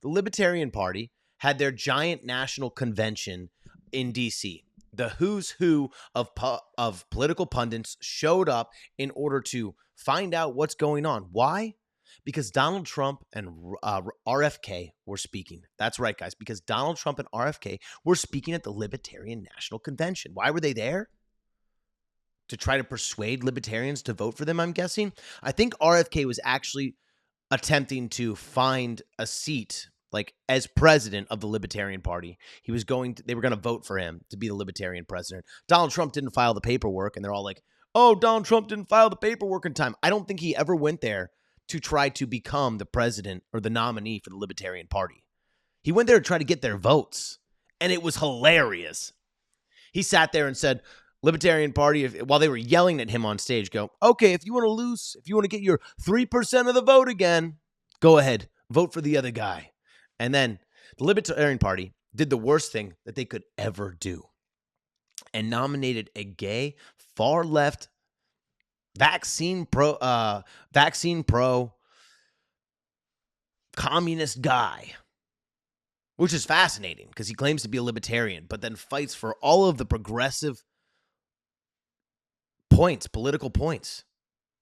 The Libertarian Party had their giant national convention in D.C. The who's who of political pundits showed up in order to find out what's going on. Why? Because Donald Trump and RFK were speaking. That's right, guys, because Donald Trump and RFK were speaking at the Libertarian National Convention. Why were they there? To try to persuade libertarians to vote for them, I'm guessing. I think RFK was actually attempting to find a seat, like as president of the Libertarian Party. They were going to vote for him to be the Libertarian president. Donald Trump didn't file the paperwork, and they're all like, oh, Donald Trump didn't file the paperwork in time. I don't think he ever went there to try to become the president or the nominee for the Libertarian Party. He went there to try to get their votes, and it was hilarious. He sat there and said, Libertarian Party, while they were yelling at him on stage, go, okay, if you want to lose, if you want to get your 3% of the vote again, go ahead, vote for the other guy. And then the Libertarian Party did the worst thing that they could ever do and nominated a gay, far-left, vaccine pro, communist guy, which is fascinating because he claims to be a libertarian, but then fights for all of the progressive points, political points.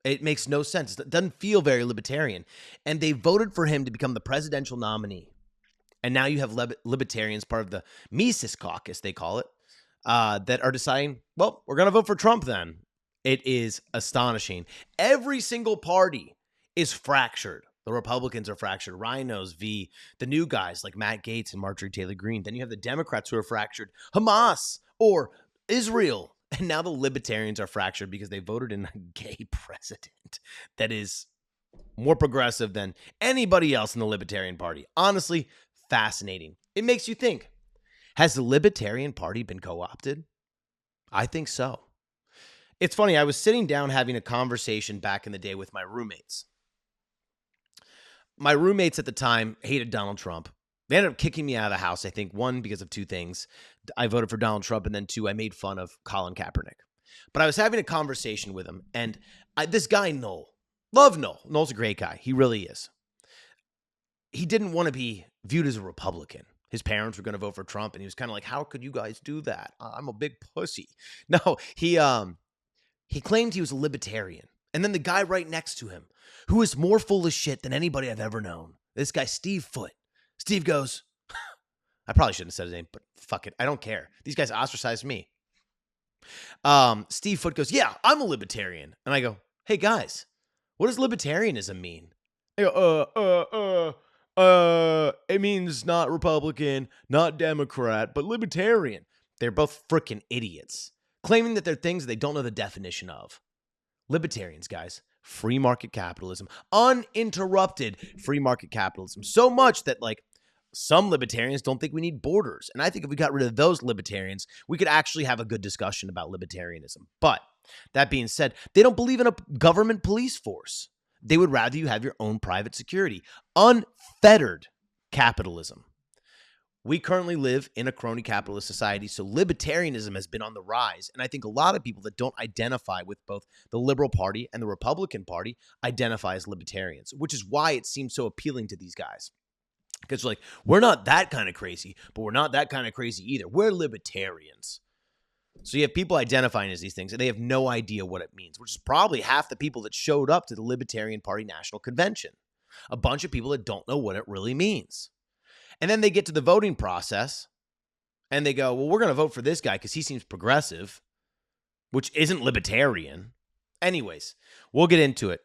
It makes no sense. It doesn't feel very libertarian. And they voted for him to become the presidential nominee. And now you have libertarians, part of the Mises caucus, they call it, that are deciding, well, we're going to vote for Trump then. It is astonishing. Every single party is fractured. The Republicans are fractured. Rhinos v. the new guys like Matt Gaetz and Marjorie Taylor Greene. Then you have the Democrats who are fractured. Hamas or Israel. And now the libertarians are fractured because they voted in a gay president that is more progressive than anybody else in the Libertarian Party. Honestly, fascinating. It makes you think, has the Libertarian Party been co-opted? I think so. It's funny, I was sitting down having a conversation back in the day with my roommates. My roommates at the time hated Donald Trump. They ended up kicking me out of the house, I think, one, because of two things. I voted for Donald Trump, and then two, I made fun of Colin Kaepernick. But I was having a conversation with him, and this guy, Noel, love Noel. Noel's a great guy. He really is. He didn't want to be viewed as a Republican. His parents were going to vote for Trump, and he was kind of like, how could you guys do that? I'm a big pussy. No, he claimed he was a libertarian. And then the guy right next to him, who is more full of shit than anybody I've ever known, this guy, Steve Foote. Steve goes, I probably shouldn't have said his name, but fuck it. I don't care. These guys ostracized me. Steve Foote goes, yeah, I'm a libertarian. And I go, hey guys, what does libertarianism mean? They go, it means not Republican, not Democrat, but libertarian. They're both freaking idiots, claiming that they're things they don't know the definition of. Libertarians, guys, free market capitalism, uninterrupted free market capitalism. So much that like some libertarians don't think we need borders. And I think if we got rid of those libertarians, we could actually have a good discussion about libertarianism. But that being said, they don't believe in a government police force. They would rather you have your own private security. Unfettered capitalism. We currently live in a crony capitalist society, so libertarianism has been on the rise. And I think a lot of people that don't identify with both the Liberal Party and the Republican Party identify as libertarians, which is why it seems so appealing to these guys. Because like, we're not that kind of crazy, but we're not that kind of crazy either. We're libertarians. So you have people identifying as these things, and they have no idea what it means, which is probably half the people that showed up to the Libertarian Party National Convention. A bunch of people that don't know what it really means. And then they get to the voting process, and they go, well, we're going to vote for this guy because he seems progressive, which isn't libertarian. Anyways, we'll get into it.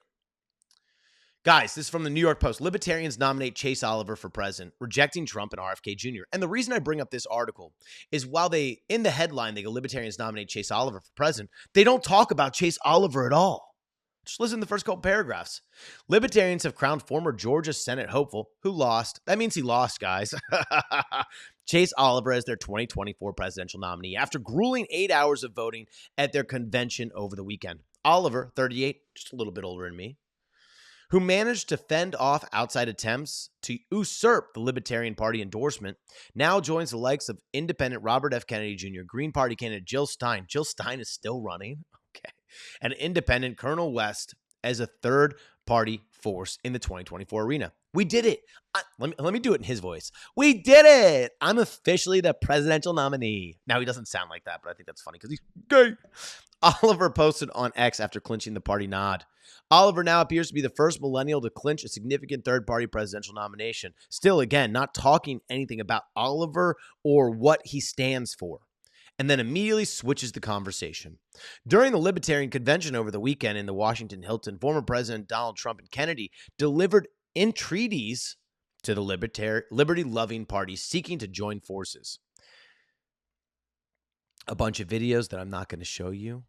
Guys, this is from the New York Post. Libertarians nominate Chase Oliver for president, rejecting Trump and RFK Jr. And the reason I bring up this article is while they, in the headline, they go, libertarians nominate Chase Oliver for president, they don't talk about Chase Oliver at all. Just listen to the first couple paragraphs. Libertarians have crowned former Georgia Senate hopeful who lost. That means he lost, guys. Chase Oliver as their 2024 presidential nominee after grueling 8 hours of voting at their convention over the weekend. Oliver, 38, just a little bit older than me, who managed to fend off outside attempts to usurp the Libertarian Party endorsement, now joins the likes of independent Robert F. Kennedy Jr., Green Party candidate Jill Stein. Jill Stein is still running. Okay. And independent Colonel West as a third-party force in the 2024 arena. We did it. Let me do it in his voice. We did it. I'm officially the presidential nominee. Now, he doesn't sound like that, but I think that's funny because he's gay. Oliver posted on X after clinching the party nod. Oliver now appears to be the first millennial to clinch a significant third-party presidential nomination. Still, again, not talking anything about Oliver or what he stands for. And then immediately switches the conversation. During the Libertarian Convention over the weekend in the Washington Hilton, former President Donald Trump and Kennedy delivered entreaties to the liberty-loving party seeking to join forces. A bunch of videos that I'm not going to show you.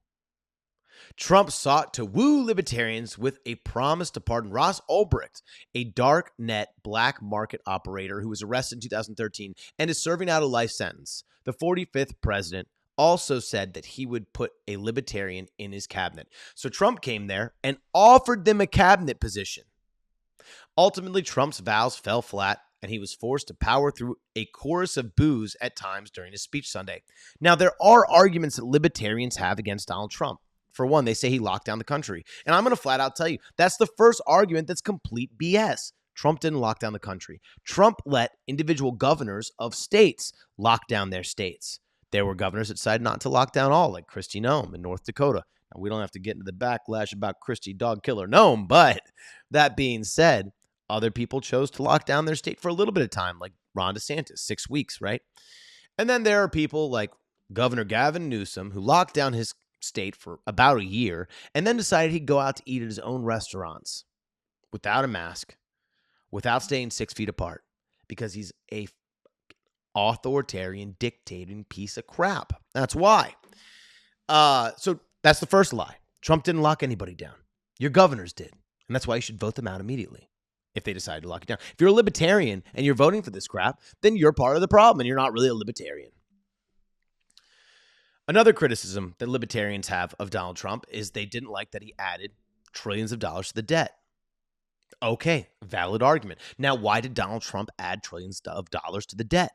Trump sought to woo libertarians with a promise to pardon Ross Ulbricht, a dark net black market operator who was arrested in 2013 and is serving out a life sentence. The 45th president also said that he would put a libertarian in his cabinet. So Trump came there and offered them a cabinet position. Ultimately, Trump's vows fell flat, and he was forced to power through a chorus of boos at times during his speech Sunday. Now, there are arguments that libertarians have against Donald Trump. For one, they say he locked down the country. And I'm going to flat out tell you, that's the first argument that's complete BS. Trump didn't lock down the country. Trump let individual governors of states lock down their states. There were governors that decided not to lock down all, like Kristi Noem in North Dakota. Now, we don't have to get into the backlash about Kristi Dog Killer Noem, but that being said, other people chose to lock down their state for a little bit of time, like Ron DeSantis, 6 weeks, right? And then there are people like Governor Gavin Newsom who locked down his state for about a year and then decided he'd go out to eat at his own restaurants without a mask, without staying 6 feet apart, because he's a authoritarian, dictating piece of crap. That's why. So that's the first lie. Trump didn't lock anybody down. Your governors did. And that's why you should vote them out immediately if they decide to lock it down. If you're a libertarian and you're voting for this crap, then you're part of the problem and you're not really a libertarian. Another criticism that libertarians have of Donald Trump is they didn't like that he added trillions of dollars to the debt. Okay, valid argument. Now, why did Donald Trump add trillions of dollars to the debt?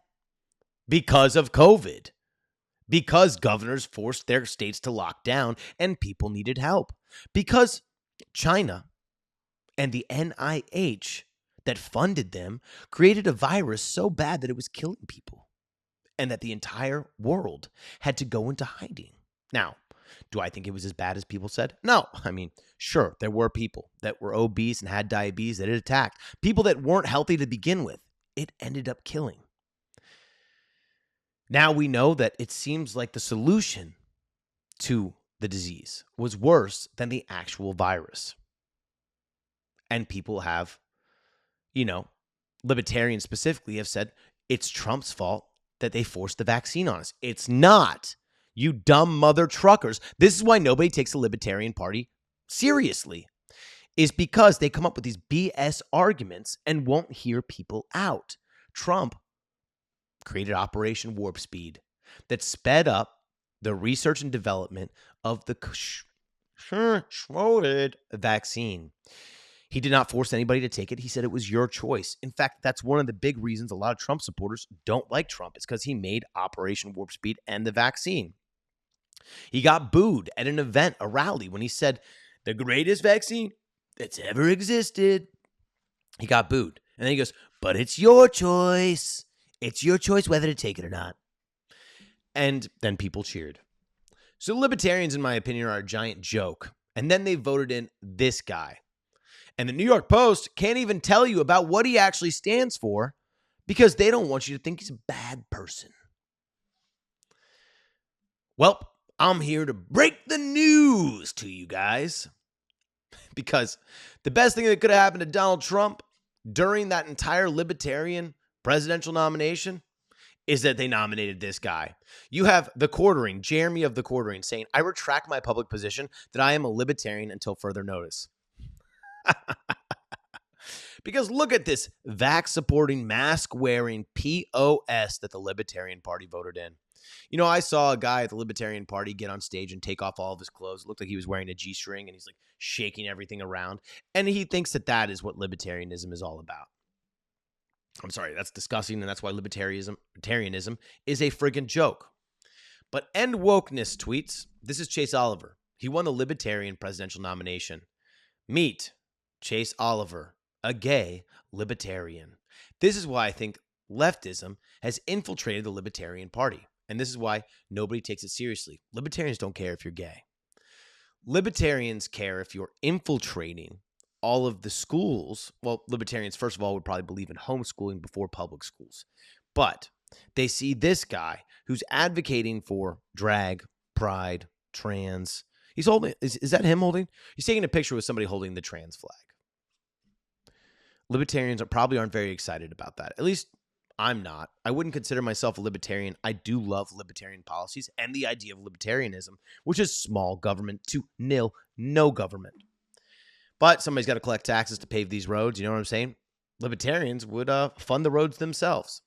Because of COVID. Because governors forced their states to lock down and people needed help. Because China and the NIH that funded them created a virus so bad that it was killing people, and that the entire world had to go into hiding. Now, do I think it was as bad as people said? No. I mean, sure, there were people that were obese and had diabetes that it attacked. People that weren't healthy to begin with. It ended up killing. Now we know that it seems like the solution to the disease was worse than the actual virus. And people have, libertarians specifically have said it's Trump's fault that they forced the vaccine on us. It's not. You dumb mother truckers. This is why nobody takes the Libertarian Party seriously, is because they come up with these BS arguments and won't hear people out. Trump created Operation Warp Speed that sped up the research and development of the vaccine. He did not force anybody to take it. He said it was your choice. In fact, that's one of the big reasons a lot of Trump supporters don't like Trump. It's because he made Operation Warp Speed and the vaccine. He got booed at an event, a rally, when he said, the greatest vaccine that's ever existed. He got booed. And then he goes, but it's your choice. It's your choice whether to take it or not. And then people cheered. So libertarians, in my opinion, are a giant joke. And then they voted in this guy. And the New York Post can't even tell you about what he actually stands for because they don't want you to think he's a bad person. Well, I'm here to break the news to you guys because the best thing that could have happened to Donald Trump during that entire libertarian presidential nomination is that they nominated this guy. You have the Quartering, Jeremy of the Quartering, saying, I retract my public position that I am a libertarian until further notice. Because look at this vax-supporting, mask-wearing POS that the Libertarian Party voted in. I saw a guy at the Libertarian Party get on stage and take off all of his clothes. It looked like he was wearing a G-string and he's like shaking everything around. And he thinks that that is what libertarianism is all about. I'm sorry, that's disgusting, and that's why libertarianism is a friggin' joke. But End Wokeness tweets, this is Chase Oliver. He won the Libertarian presidential nomination. Meet Chase Oliver, a gay libertarian. This is why I think leftism has infiltrated the Libertarian Party. And this is why nobody takes it seriously. Libertarians don't care if you're gay. Libertarians care if you're infiltrating all of the schools. Well, libertarians, first of all, would probably believe in homeschooling before public schools. But they see this guy who's advocating for drag, pride, trans. He's holding, is that him holding? He's taking a picture with somebody holding the trans flag. Libertarians probably aren't very excited about that. At least I'm not. I wouldn't consider myself a libertarian. I do love libertarian policies and the idea of libertarianism, which is small government to nil, no government. But somebody's got to collect taxes to pave these roads. You know what I'm saying? Libertarians would fund the roads themselves.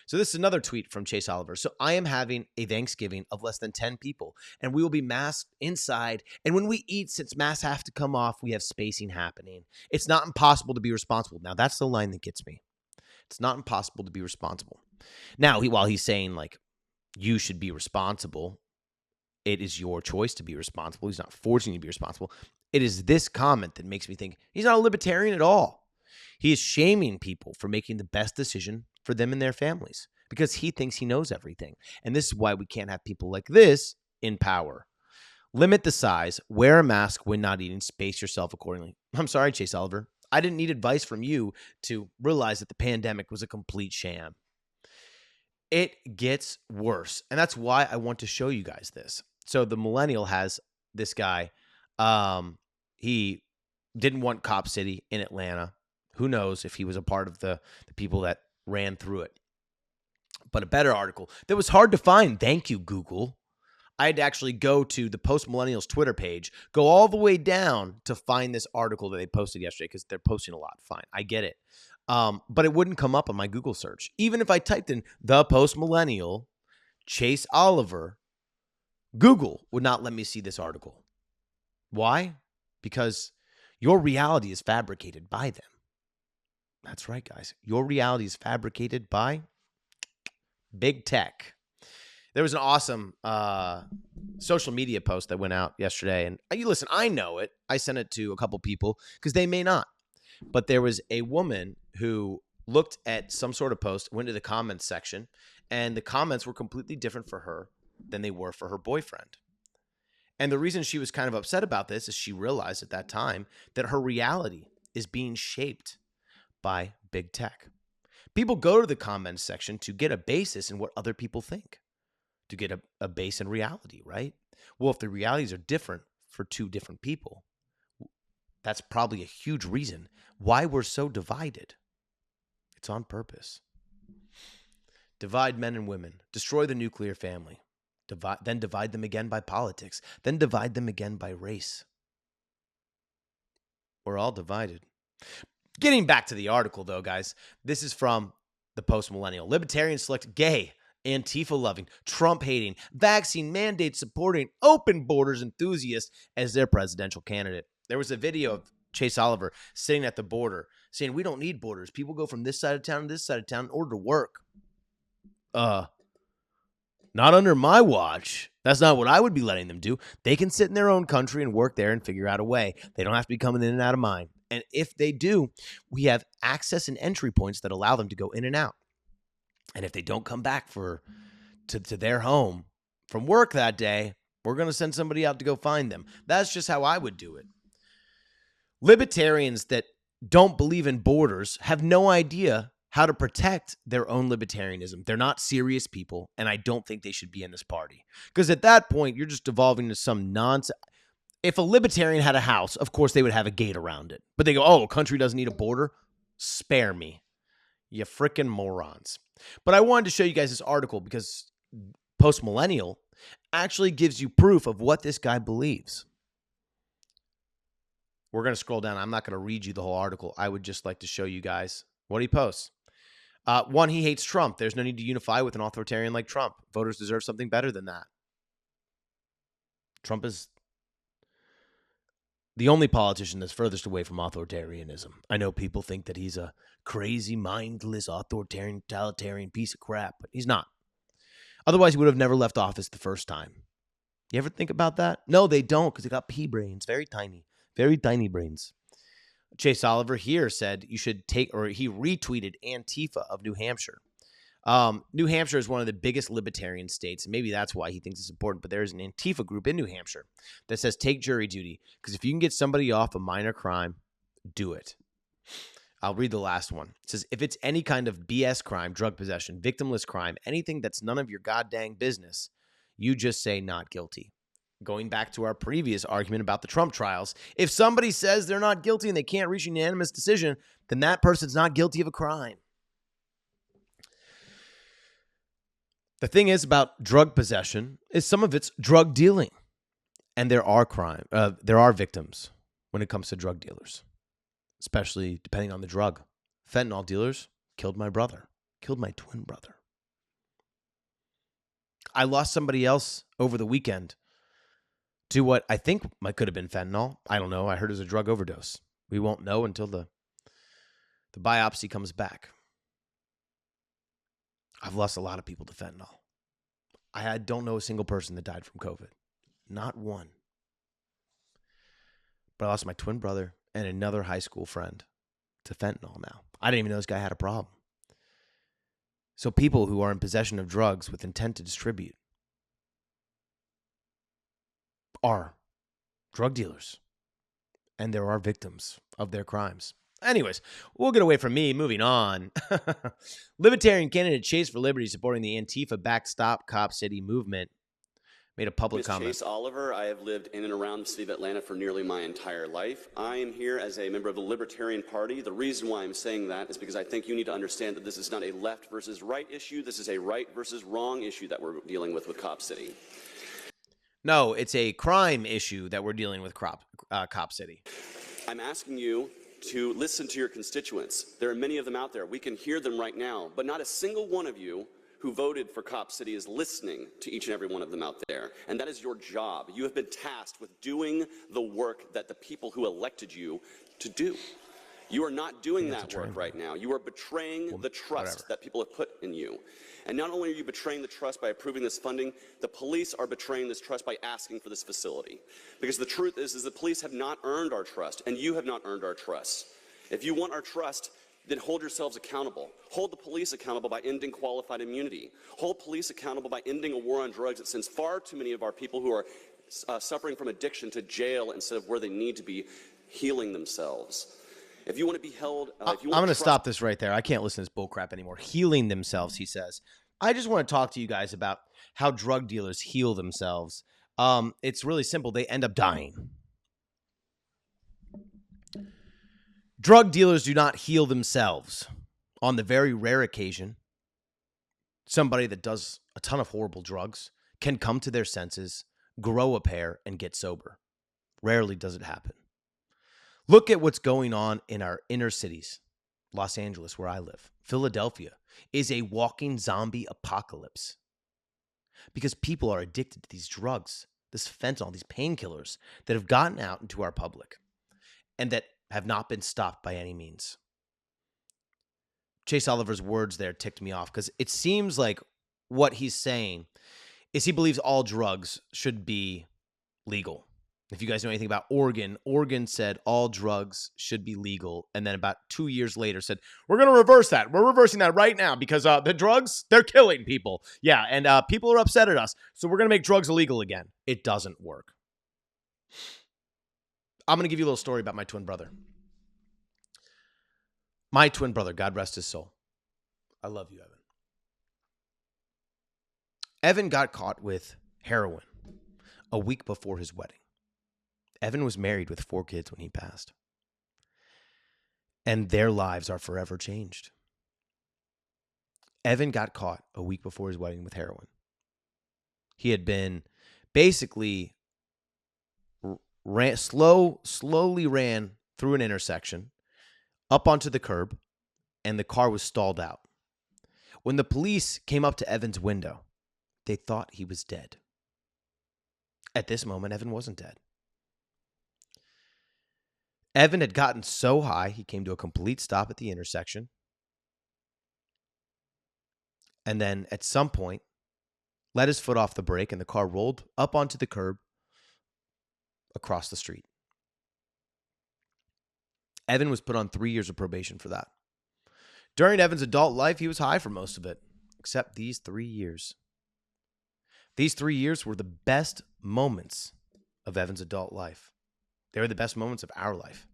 So this is another tweet from Chase Oliver. So I am having a Thanksgiving of less than 10 people, and we will be masked inside. And when we eat, since masks have to come off, we have spacing happening. It's not impossible to be responsible. Now, that's the line that gets me. It's not impossible to be responsible. Now, while he's saying, like, you should be responsible, it is your choice to be responsible. He's not forcing you to be responsible. It is this comment that makes me think he's not a libertarian at all. He is shaming people for making the best decision for them and their families because he thinks he knows everything. And this is why we can't have people like this in power. Limit the size, wear a mask when not eating, space yourself accordingly. I'm sorry, Chase Oliver. I didn't need advice from you to realize that the pandemic was a complete sham. It gets worse. And that's why I want to show you guys this. So the millennial has this guy. He didn't want Cop City in Atlanta. Who knows if he was a part of the people that ran through it. But a better article that was hard to find. Thank you, Google. I had to actually go to the Post Millennials Twitter page, go all the way down to find this article that they posted yesterday because they're posting a lot. Fine, I get it. But it wouldn't come up on my Google search. Even if I typed in the Post Millennial, Chase Oliver, Google would not let me see this article. Why? Because your reality is fabricated by them. That's right, guys. Your reality is fabricated by big tech. There was an awesome social media post that went out yesterday. And you listen, I know it. I sent it to a couple people because they may not. But there was a woman who looked at some sort of post, went to the comments section, and the comments were completely different for her than they were for her boyfriend. And the reason she was kind of upset about this is she realized at that time that her reality is being shaped by big tech. People go to the comments section to get a basis in what other people think, to get a base in reality, right? Well, if the realities are different for two different people, that's probably a huge reason why we're so divided. It's on purpose. Divide men and women, destroy the nuclear family, then divide them again by politics, then divide them again by race. We're all divided. Getting back to the article, though, guys, this is from the Post Millennial. Libertarians select gay, Antifa-loving, Trump-hating, vaccine mandate supporting, open borders enthusiast as their presidential candidate. There was a video of Chase Oliver sitting at the border saying, we don't need borders. People go from this side of town to this side of town in order to work. Not under my watch. That's not what I would be letting them do. They can sit in their own country and work there and figure out a way. They don't have to be coming in and out of mine. And if they do, we have access and entry points that allow them to go in and out. And if they don't come back to their home from work that day, we're going to send somebody out to go find them. That's just how I would do it. Libertarians that don't believe in borders have no idea how to protect their own libertarianism. They're not serious people, and I don't think they should be in this party. Because at that point, you're just devolving into some nonsense. If a libertarian had a house, of course they would have a gate around it. But they go, oh, a country doesn't need a border? Spare me. You frickin' morons. But I wanted to show you guys this article because Post Millennial actually gives you proof of what this guy believes. We're going to scroll down. I'm not going to read you the whole article. I would just like to show you guys what he posts. One, he hates Trump. There's no need to unify with an authoritarian like Trump. Voters deserve something better than that. Trump is the only politician that's furthest away from authoritarianism. I know people think that he's a crazy, mindless, authoritarian, totalitarian piece of crap, but he's not. Otherwise, he would have never left office the first time. You ever think about that? No, they don't, because they got pea brains, very tiny brains. Chase Oliver here said you should take, or he retweeted Antifa of New Hampshire. New Hampshire is one of the biggest libertarian states, and maybe that's why he thinks it's important, but there's an Antifa group in New Hampshire that says take jury duty, because if you can get somebody off a minor crime, do it. I'll read the last one. It says, if it's any kind of BS crime, drug possession, victimless crime, anything that's none of your goddamn business, you just say not guilty. Going back to our previous argument about the Trump trials, if somebody says they're not guilty and they can't reach a unanimous decision, then that person's not guilty of a crime. The thing is about drug possession is some of it's drug dealing, and there are victims when it comes to drug dealers, especially depending on the drug. Fentanyl dealers killed my brother, killed my twin brother. I lost somebody else over the weekend to what I think could have been fentanyl. I don't know. I heard it was a drug overdose. We won't know until the biopsy comes back. I've lost a lot of people to fentanyl. I don't know a single person that died from COVID. Not one. But I lost my twin brother and another high school friend to fentanyl now. I didn't even know this guy had a problem. So people who are in possession of drugs with intent to distribute are drug dealers. And there are victims of their crimes. Anyways, we'll get away from me. Moving on. Libertarian candidate Chase for Liberty supporting the Antifa-backed Stop Cop City movement made a public comment. Chase Oliver, I have lived in and around the city of Atlanta for nearly my entire life. I am here as a member of the Libertarian Party. The reason why I'm saying that is because I think you need to understand that this is not a left versus right issue. This is a right versus wrong issue that we're dealing with Cop City. No, it's a crime issue that we're dealing with Cop City. I'm asking you to listen to your constituents. There are many of them out there. We can hear them right now, but not a single one of you who voted for Cop City is listening to each and every one of them out there. And that is your job. You have been tasked with doing the work that the people who elected you to do. You are not doing that work right now. You are betraying the trust that people have put in you. And not only are you betraying the trust by approving this funding, the police are betraying this trust by asking for this facility. Because the truth is the police have not earned our trust, and you have not earned our trust. If you want our trust, then hold yourselves accountable. Hold the police accountable by ending qualified immunity. Hold police accountable by ending a war on drugs that sends far too many of our people who are suffering from addiction to jail instead of where they need to be healing themselves. If you want to be held... I'm going to stop this right there. I can't listen to this bullcrap anymore. Healing themselves, he says. I just want to talk to you guys about how drug dealers heal themselves. It's really simple. They end up dying. Drug dealers do not heal themselves. On the very rare occasion, somebody that does a ton of horrible drugs can come to their senses, grow a pair, and get sober. Rarely does it happen. Look at what's going on in our inner cities. Los Angeles, where I live. Philadelphia is a walking zombie apocalypse because people are addicted to these drugs, this fentanyl, these painkillers that have gotten out into our public and that have not been stopped by any means. Chase Oliver's words there ticked me off because it seems like what he's saying is he believes all drugs should be legal. If you guys know anything about Oregon, Oregon said all drugs should be legal. And then about 2 years later said, we're going to reverse that. We're reversing that right now because the drugs, they're killing people. Yeah, and people are upset at us. So we're going to make drugs illegal again. It doesn't work. I'm going to give you a little story about my twin brother. My twin brother, God rest his soul. I love you, Evan. Evan got caught with heroin a week before his wedding. Evan was married with 4 kids when he passed. And their lives are forever changed. Evan got caught a week before his wedding with heroin. He had been basically slowly ran through an intersection, up onto the curb, and the car was stalled out. When the police came up to Evan's window, they thought he was dead. At this moment, Evan wasn't dead. Evan had gotten so high, he came to a complete stop at the intersection. And then at some point, let his foot off the brake and the car rolled up onto the curb across the street. Evan was put on 3 years of probation for that. During Evan's adult life, he was high for most of it, except these 3 years. These 3 years were the best moments of Evan's adult life. They were the best moments of our life.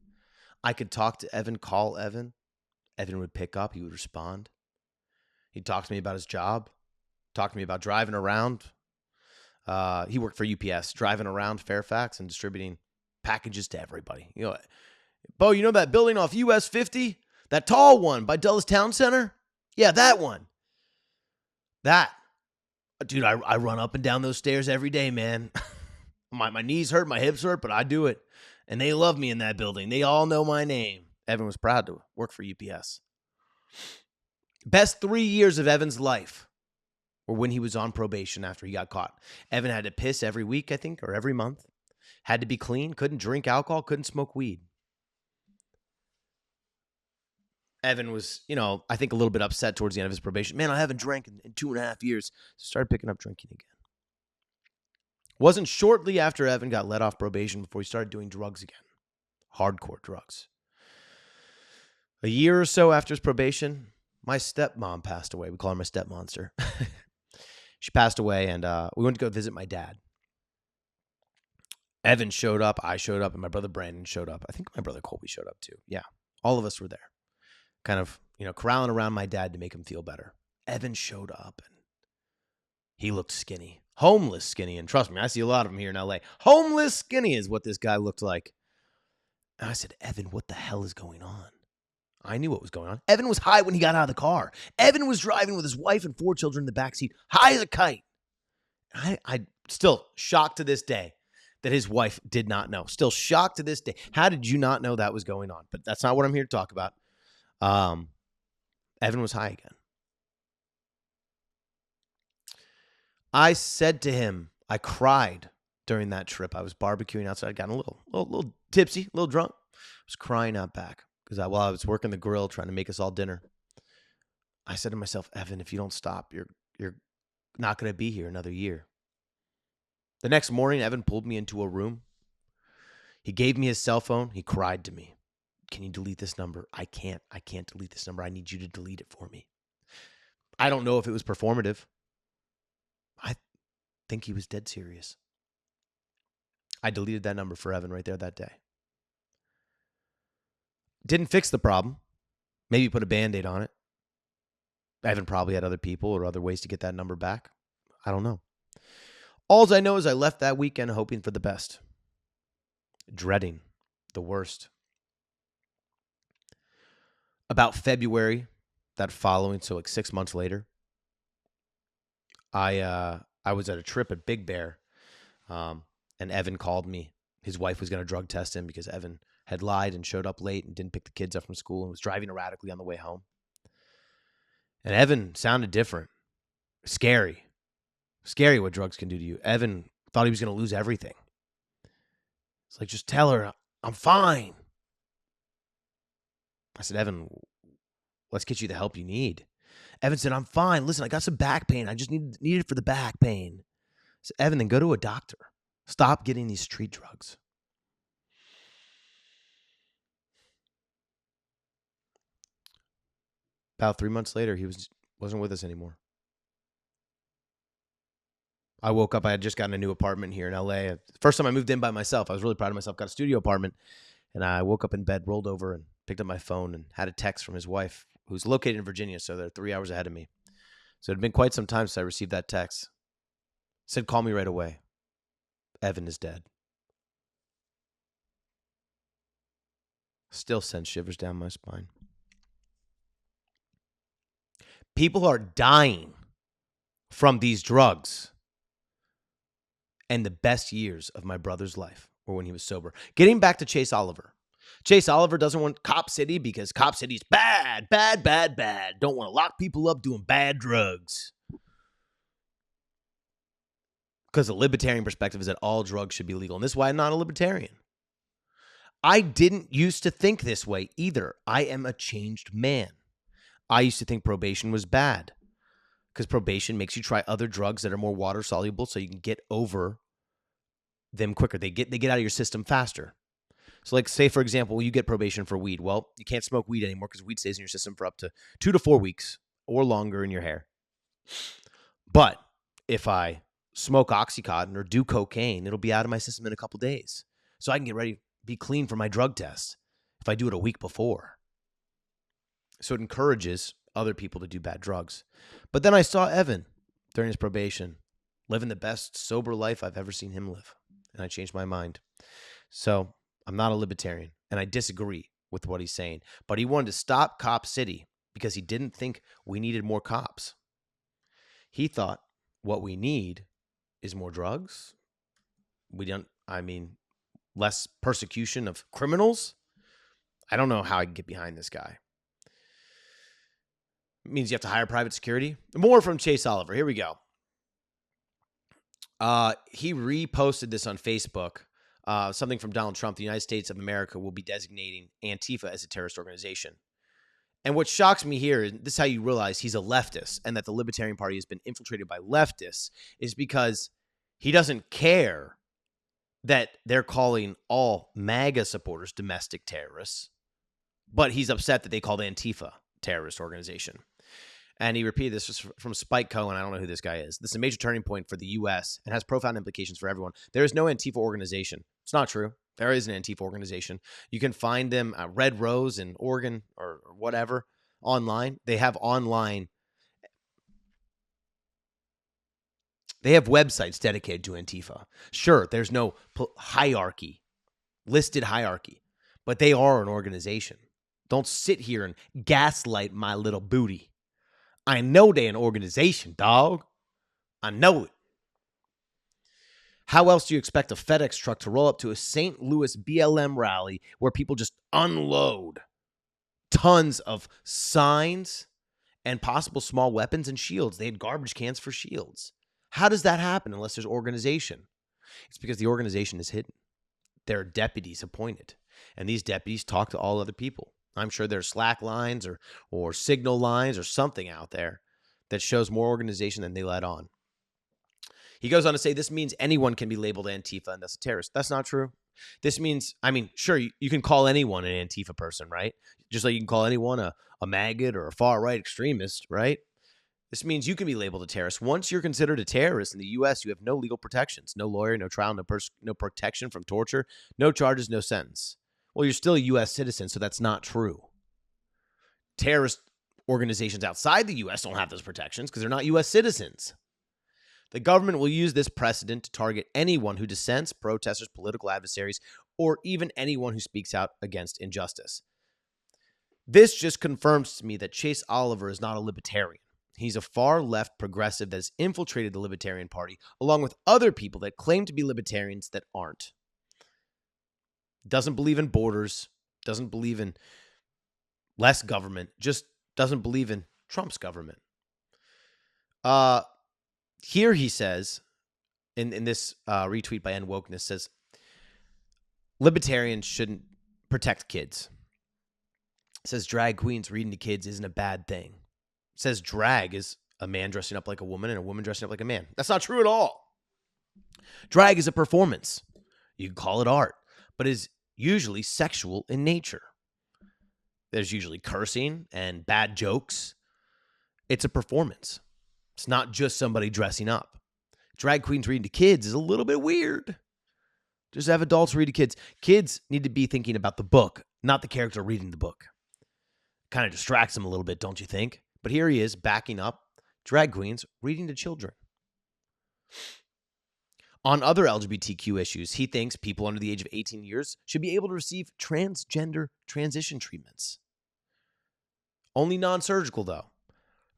I could talk to Evan, call Evan. Evan would pick up. He would respond. He'd talk to me about his job, talk to me about driving around. He worked for UPS, driving around Fairfax and distributing packages to everybody. You know, Beau, you know that building off US 50? That tall one by Dulles Town Center? Yeah, that one. That. Dude, I run up and down those stairs every day, man. My knees hurt, my hips hurt, but I do it. And they love me in that building. They all know my name. Evan was proud to work for UPS. Best 3 years of Evan's life were when he was on probation after he got caught. Evan had to piss every week, I think, or every month. Had to be clean, couldn't drink alcohol, couldn't smoke weed. Evan was, I think a little bit upset towards the end of his probation. Man, I haven't drank in 2.5 years. So started picking up drinking again. Wasn't shortly after Evan got let off probation before he started doing drugs again. Hardcore drugs. A year or so after his probation, my stepmom passed away. We call her my stepmonster. She passed away, and we went to go visit my dad. Evan showed up, I showed up, and my brother Brandon showed up. I think my brother Colby showed up too. Yeah, all of us were there. Kind of, corralling around my dad to make him feel better. Evan showed up, and he looked skinny. Homeless skinny, and trust me, I see a lot of them here in LA. Homeless skinny is what this guy looked like. And I said, Evan, what the hell is going on? I knew what was going on. Evan was high when he got out of the car. Evan was driving with his wife and 4 children in the backseat, high as a kite. I still shocked to this day that his wife did not know. Still shocked to this day. How did you not know that was going on? But that's not what I'm here to talk about. Evan was high again. I said to him, I cried during that trip. I was barbecuing outside. I'd gotten a little tipsy, a little drunk. I was crying out back because while I was working the grill trying to make us all dinner, I said to myself, Evan, if you don't stop, you're not going to be here another year. The next morning, Evan pulled me into a room. He gave me his cell phone. He cried to me. Can you delete this number? I can't delete this number. I need you to delete it for me. I don't know if it was performative. I think he was dead serious. I deleted that number for Evan right there that day. Didn't fix the problem. Maybe put a Band-Aid on it. Evan probably had other people or other ways to get that number back. I don't know. All I know is I left that weekend hoping for the best. Dreading the worst. About February, that following, so like 6 months later, I was at a trip at Big Bear, and Evan called me. His wife was going to drug test him because Evan had lied and showed up late and didn't pick the kids up from school and was driving erratically on the way home. And Evan sounded different. Scary. Scary what drugs can do to you. Evan thought he was going to lose everything. It's like, just tell her, I'm fine. I said, Evan, let's get you the help you need. Evan said, I'm fine. Listen, I got some back pain. I just need it for the back pain. I said, Evan, then go to a doctor. Stop getting these street drugs. About 3 months later, he wasn't with us anymore. I woke up. I had just gotten a new apartment here in LA. First time I moved in by myself. I was really proud of myself. Got a studio apartment. And I woke up in bed, rolled over, and picked up my phone and had a text from his wife, who's located in Virginia, so they're 3 hours ahead of me. So it had been quite some time since I received that text. Said, call me right away. Evan is dead. Still sends shivers down my spine. People are dying from these drugs. And the best years of my brother's life were when he was sober. Getting back to Chase Oliver. Chase Oliver doesn't want Cop City because Cop City's bad, bad, bad, bad. Don't want to lock people up doing bad drugs. Because the libertarian perspective is that all drugs should be legal. And this is why I'm not a libertarian. I didn't used to think this way either. I am a changed man. I used to think probation was bad because probation makes you try other drugs that are more water soluble so you can get over them quicker. They get out of your system faster. So like say, for example, you get probation for weed. Well, you can't smoke weed anymore because weed stays in your system for up to 2 to 4 weeks or longer in your hair. But if I smoke Oxycontin or do cocaine, it'll be out of my system in a couple days. So I can get ready, be clean for my drug test if I do it a week before. So it encourages other people to do bad drugs. But then I saw Evan during his probation living the best sober life I've ever seen him live. And I changed my mind. So I'm not a libertarian, and I disagree with what he's saying. But he wanted to stop Cop City because he didn't think we needed more cops. He thought what we need is more drugs. Less persecution of criminals. I don't know how I can get behind this guy. It means you have to hire private security. More from Chase Oliver. Here we go. He reposted this on Facebook. Something from Donald Trump. The United States of America will be designating Antifa as a terrorist organization. And what shocks me here, and this is how you realize he's a leftist and that the Libertarian Party has been infiltrated by leftists, is because he doesn't care that they're calling all MAGA supporters domestic terrorists, but he's upset that they called Antifa terrorist organization. And he repeated this from Spike Cohen. I don't know who this guy is. This is a major turning point for the U.S. and has profound implications for everyone. There is no Antifa organization. It's not true. There is an Antifa organization. You can find them at Red Rose in Oregon or whatever online. They have online. They have websites dedicated to Antifa. Sure, there's no listed hierarchy, but they are an organization. Don't sit here and gaslight my little booty. I know they're an organization, dog. I know it. How else do you expect a FedEx truck to roll up to a St. Louis BLM rally where people just unload tons of signs and possible small weapons and shields? They had garbage cans for shields. How does that happen unless there's organization? It's because the organization is hidden. There are deputies appointed, and these deputies talk to all other people. I'm sure there's Slack lines or signal lines or something out there that shows more organization than they let on. He goes on to say this means anyone can be labeled Antifa and thus a terrorist. That's not true. This means, sure, you can call anyone an Antifa person, right? Just like you can call anyone a maggot or a far-right extremist, right? This means you can be labeled a terrorist. Once you're considered a terrorist in the U.S., you have no legal protections, no lawyer, no trial, no protection from torture, no charges, no sentence. Well, you're still a U.S. citizen, so that's not true. Terrorist organizations outside the U.S. don't have those protections because they're not U.S. citizens. The government will use this precedent to target anyone who dissents, protesters, political adversaries, or even anyone who speaks out against injustice. This just confirms to me that Chase Oliver is not a libertarian. He's a far-left progressive that has infiltrated the Libertarian Party, along with other people that claim to be libertarians that aren't. Doesn't believe in borders, doesn't believe in less government, just doesn't believe in Trump's government. Here he says, in this retweet by NWokeness, says, libertarians shouldn't protect kids. It says drag queens reading to kids isn't a bad thing. It says drag is a man dressing up like a woman and a woman dressing up like a man. That's not true at all. Drag is a performance. You can call it art, but is usually sexual in nature. There's usually cursing and bad jokes. It's a performance. It's not just somebody dressing up. Drag queens reading to kids is a little bit weird. Just have adults read to kids. Kids need to be thinking about the book, not the character reading the book. Kind of distracts them a little bit, don't you think? But here he is backing up drag queens reading to children. On other LGBTQ issues, he thinks people under the age of 18 years should be able to receive transgender transition treatments. Only non-surgical, though,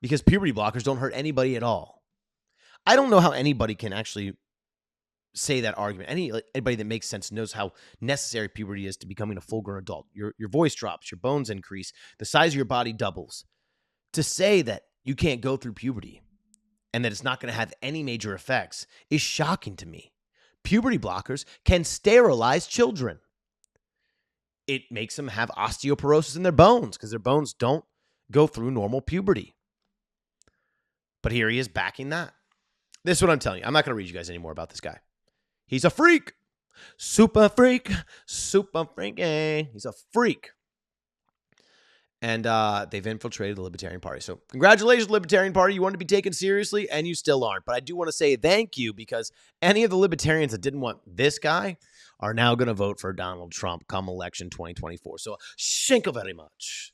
because puberty blockers don't hurt anybody at all. I don't know how anybody can actually say that argument. Anybody that makes sense knows how necessary puberty is to becoming a full-grown adult. Your voice drops, your bones increase, the size of your body doubles. To say that you can't go through puberty and that it's not going to have any major effects is shocking to me. Puberty blockers can sterilize children. It makes them have osteoporosis in their bones because their bones don't go through normal puberty. But here he is backing that. This is what I'm telling you. I'm not going to read you guys any more about this guy. He's a freak. Super freak. Super freaky. He's a freak. And they've infiltrated the Libertarian Party. So congratulations, Libertarian Party. You wanted to be taken seriously, and you still aren't. But I do want to say thank you, because any of the Libertarians that didn't want this guy are now going to vote for Donald Trump come election 2024. So thank you very much.